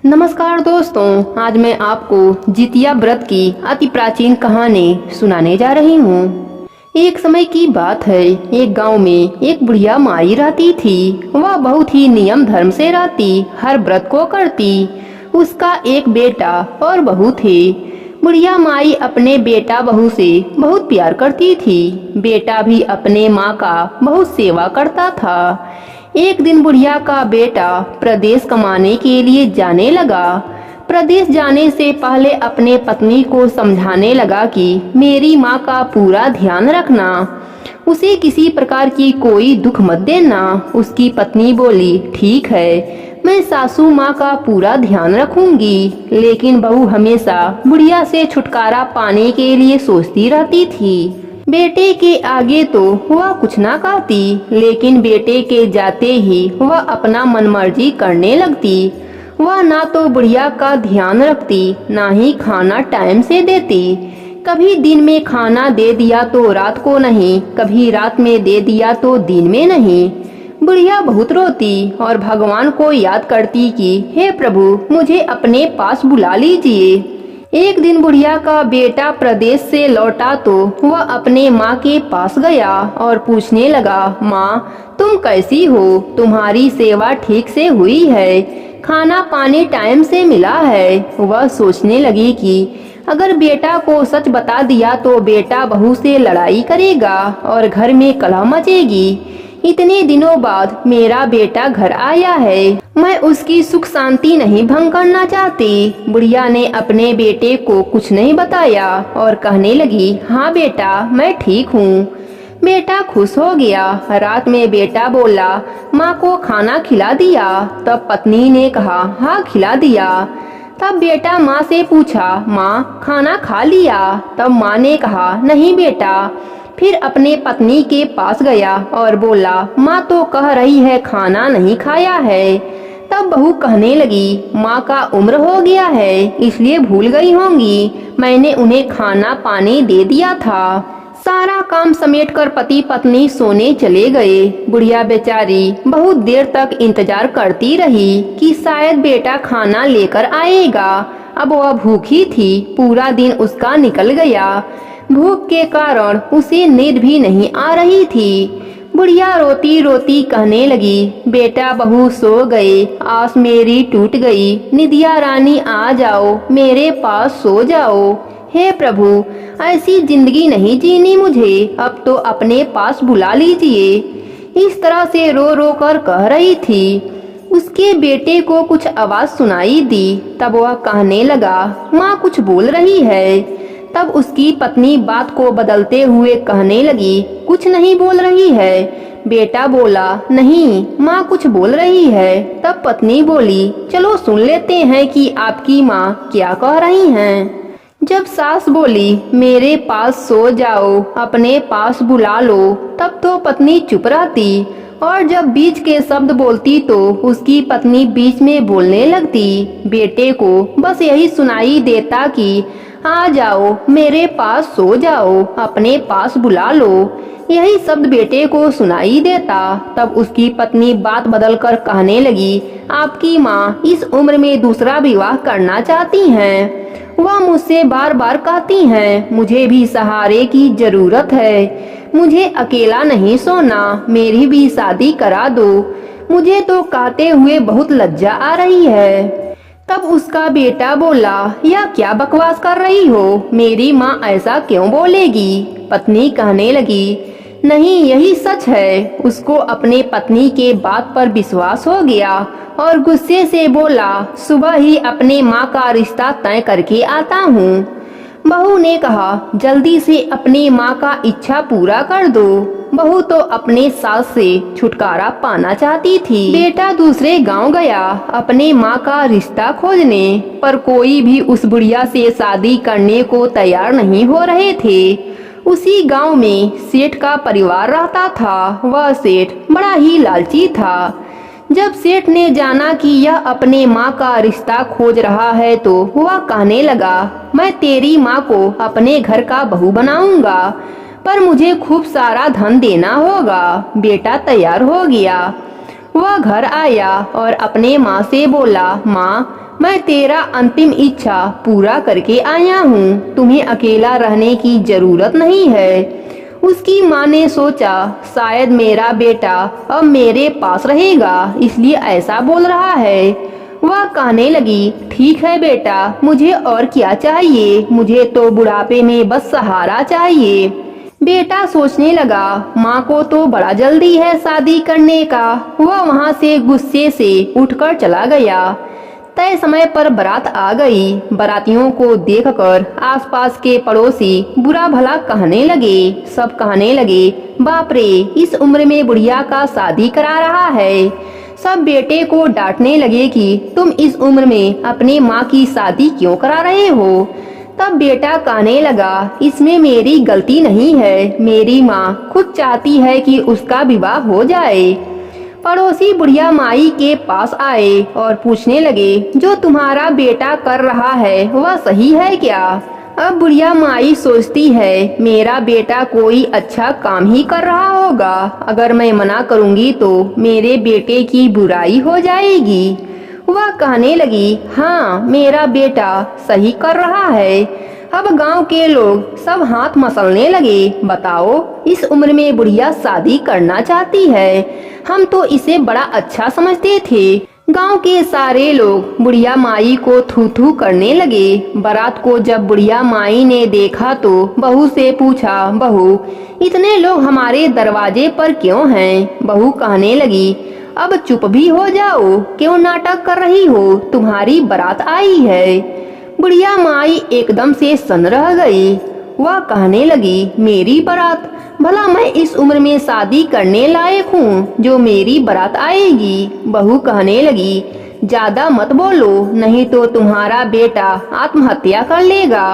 नमस्कार दोस्तों, आज मैं आपको जितिया व्रत की अति प्राचीन कहानी सुनाने जा रही हूँ। एक समय की बात है, एक गांव में एक बुढ़िया माई रहती थी। वह बहुत ही नियम धर्म से रहती, हर व्रत को करती। उसका एक बेटा और बहू थे। बुढ़िया माई अपने बेटा बहू से बहुत प्यार करती थी। बेटा भी अपने माँ का बहुत सेवा करता था। एक दिन बुढ़िया का बेटा प्रदेश कमाने के लिए जाने लगा। प्रदेश जाने से पहले अपने पत्नी को समझाने लगा कि मेरी माँ का पूरा ध्यान रखना, उसे किसी प्रकार की कोई दुख मत देना। उसकी पत्नी बोली, ठीक है, मैं सासू माँ का पूरा ध्यान रखूंगी। लेकिन बहू हमेशा बुढ़िया से छुटकारा पाने के लिए सोचती रहती थी। बेटे के आगे तो वह कुछ ना कहती, लेकिन बेटे के जाते ही वह अपना मनमर्जी करने लगती। वह ना तो बुढ़िया का ध्यान रखती, ना ही खाना टाइम से देती। कभी दिन में खाना दे दिया तो रात को नहीं, कभी रात में दे दिया तो दिन में नहीं। बुढ़िया बहुत रोती और भगवान को याद करती कि हे प्रभु, मुझे अपने पास बुला लीजिए। एक दिन बुढ़िया का बेटा प्रदेश से लौटा तो वह अपने माँ के पास गया और पूछने लगा, माँ तुम कैसी हो? तुम्हारी सेवा ठीक से हुई है? खाना पानी टाइम से मिला है? वह सोचने लगी कि अगर बेटा को सच बता दिया तो बेटा बहू से लड़ाई करेगा और घर में कलह मचेगी। इतने दिनों बाद मेरा बेटा घर आया है, मैं उसकी सुख शांति नहीं भंग करना चाहती। बुढ़िया ने अपने बेटे को कुछ नहीं बताया और कहने लगी, हाँ बेटा, मैं ठीक हूँ। बेटा खुश हो गया। रात में बेटा बोला, माँ को खाना खिला दिया? तब पत्नी ने कहा, हाँ खिला दिया। तब बेटा माँ से पूछा, माँ खाना खा लिया? तब माँ ने कहा, नहीं बेटा। फिर अपने पत्नी के पास गया और बोला, माँ तो कह रही है खाना नहीं खाया है। तब बहू कहने लगी, माँ का उम्र हो गया है, इसलिए भूल गई होंगी, मैंने उन्हें खाना पानी दे दिया था। सारा काम समेटकर पति पत्नी सोने चले गए। बुढ़िया बेचारी बहुत देर तक इंतजार करती रही कि शायद बेटा खाना लेकर आएगा। अब वह भूखी थी, पूरा दिन उसका निकल गया। भूख के कारण उसे नींद भी नहीं आ रही थी। बुढ़िया रोती रोती कहने लगी, बेटा बहू सो गए, आस मेरी टूट गई, निधिया रानी आ जाओ, मेरे पास सो जाओ। हे प्रभु, ऐसी जिंदगी नहीं जीनी मुझे, अब तो अपने पास बुला लीजिए। इस तरह से रो रो कर कह रही थी। उसके बेटे को कुछ आवाज सुनाई दी। तब वह कहने लगा, माँ कुछ बोल रही है। तब उसकी पत्नी बात को बदलते हुए कहने लगी, कुछ नहीं बोल रही है। बेटा बोला, नहीं माँ कुछ बोल रही है। तब पत्नी बोली, चलो सुन लेते हैं कि आपकी माँ क्या कह रही हैं। जब सास बोली, मेरे पास सो जाओ, अपने पास बुला लो, तब तो पत्नी चुप रहती और जब बीच के शब्द बोलती तो उसकी पत्नी बीच में बोलने लगती। बेटे को बस यही सुनाई देता कि आ जाओ, मेरे पास सो जाओ, अपने पास बुला लो। यही शब्द बेटे को सुनाई देता। तब उसकी पत्नी बात बदलकर कहने लगी, आपकी माँ इस उम्र में दूसरा विवाह करना चाहती हैं। वह मुझसे बार बार कहती हैं, मुझे भी सहारे की जरूरत है, मुझे अकेला नहीं सोना, मेरी भी शादी करा दो। मुझे तो कहते हुए बहुत लज्जा आ रही है। तब उसका बेटा बोला, यह क्या बकवास कर रही हो? मेरी माँ ऐसा क्यों बोलेगी? पत्नी कहने लगी, नहीं यही सच है। उसको अपने पत्नी के बात पर विश्वास हो गया और गुस्से से बोला, सुबह ही अपने माँ का रिश्ता तय करके आता हूँ। बहू ने कहा, जल्दी से अपनी माँ का इच्छा पूरा कर दो। बहू तो अपने सास से छुटकारा पाना चाहती थी। बेटा दूसरे गांव गया अपने माँ का रिश्ता खोजने, पर कोई भी उस बुढ़िया से शादी करने को तैयार नहीं हो रहे थे। उसी गांव में सेठ का परिवार रहता था। वह सेठ बड़ा ही लालची था। जब सेठ ने जाना कि यह अपने माँ का रिश्ता खोज रहा है तो वह कहने लगा, मैं तेरी माँ को अपने घर का बहू बनाऊंगा, पर मुझे खूब सारा धन देना होगा। बेटा तैयार हो गया। वह घर आया और अपने माँ से बोला, माँ, मैं तेरा अंतिम इच्छा पूरा करके आया हूँ, तुम्हें अकेला रहने की जरूरत नहीं है। उसकी माँ ने सोचा शायद मेरा बेटा अब मेरे पास रहेगा, इसलिए ऐसा बोल रहा है। वह कहने लगी, ठीक है बेटा, मुझे और क्या चाहिए, मुझे तो बुढ़ापे में बस सहारा चाहिए। बेटा सोचने लगा, माँ को तो बड़ा जल्दी है शादी करने का। वह वहाँ से गुस्से से उठकर चला गया। तय समय पर बारात आ गई। बारातियों को देखकर आसपास के पड़ोसी बुरा भला कहने लगे। सब कहने लगे, बाप रे, इस उम्र में बुढ़िया का शादी करा रहा है। सब बेटे को डांटने लगे कि तुम इस उम्र में अपने माँ की शादी क्यों करा रहे हो। तब बेटा कहने लगा, इसमें मेरी गलती नहीं है, मेरी माँ खुद चाहती है कि उसका विवाह हो जाए। पड़ोसी बुढ़िया माई के पास आए और पूछने लगे, जो तुम्हारा बेटा कर रहा है वह सही है क्या। अब बुढ़िया माई सोचती है, मेरा बेटा कोई अच्छा काम ही कर रहा होगा, अगर मैं मना करूंगी तो मेरे बेटे की बुराई हो जाएगी। वह कहने लगी, हाँ, मेरा बेटा सही कर रहा है। अब गांव के लोग सब हाथ मसलने लगे, बताओ, इस उम्र में बुढ़िया शादी करना चाहती है, हम तो इसे बड़ा अच्छा समझते थे। गांव के सारे लोग बुढ़िया माई को थू थू करने लगे। बारात को जब बुढ़िया माई ने देखा तो बहू से पूछा, बहू, इतने लोग हमारे दरवाजे पर क्यों हैं। बहू कहने लगी, अब चुप भी हो जाओ, क्यों नाटक कर रही हो, तुम्हारी बारात आई है। बुढ़िया माई एकदम से सन्न रह गई। वह कहने लगी, मेरी बारात, भला मैं इस उम्र में शादी करने लायक हूँ जो मेरी बारात आएगी। बहू कहने लगी, ज्यादा मत बोलो, नहीं तो तुम्हारा बेटा आत्महत्या कर लेगा।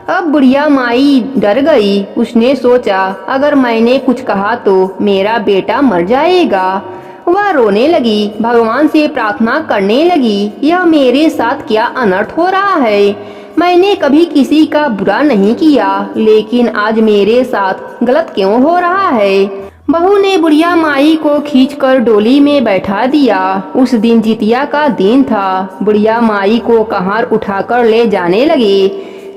अब बुढ़िया माई डर गई। उसने सोचा, अगर मैंने कुछ कहा तो मेरा बेटा मर जाएगा। वह रोने लगी, भगवान से प्रार्थना करने लगी, यह मेरे साथ क्या अनर्थ हो रहा है। मैंने कभी किसी का बुरा नहीं किया, लेकिन आज मेरे साथ गलत क्यों हो रहा है। बहू ने बुढ़िया माई को खींचकर डोली में बैठा दिया। उस दिन जितिया का दिन था। बुढ़िया माई को कहार उठाकर ले जाने लगे।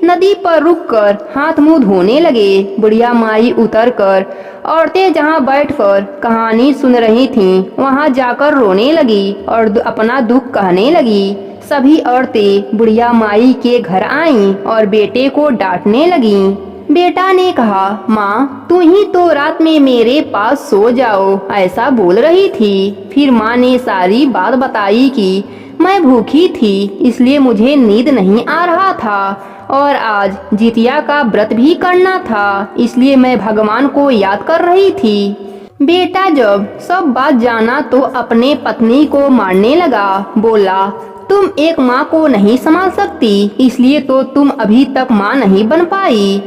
नदी पर रुककर हाथ मुंह धोने लगे। बुढ़िया माई उतरकर औरतें जहां बैठकर कहानी सुन रही थीं, वहां जाकर रोने लगी और अपना दुख कहने लगी। सभी औरतें बुढ़िया माई के घर आईं और बेटे को डांटने लगीं। बेटा ने कहा, माँ, तू ही तो रात में मेरे पास सो जाओ ऐसा बोल रही थी। फिर माँ ने सारी बात बताई कि मैं भूखी थी, इसलिए मुझे नींद नहीं आ रहा था और आज जितिया का व्रत भी करना था, इसलिए मैं भगवान को याद कर रही थी। बेटा जब सब बात जाना तो अपने पत्नी को मारने लगा। बोला, तुम एक माँ को नहीं संभाल सकती, इसलिए तो तुम अभी तक माँ नहीं बन पाई।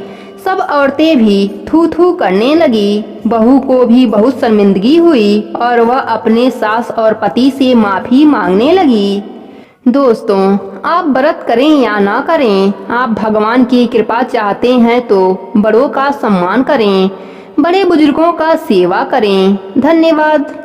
सब औरतें भी थू थू करने लगी। बहू को भी बहुत शर्मिंदगी हुई और वह अपने सास और पति से माफी मांगने लगी। दोस्तों, आप व्रत करें या ना करें, आप भगवान की कृपा चाहते हैं तो बड़ों का सम्मान करें, बड़े बुजुर्गों का सेवा करें। धन्यवाद।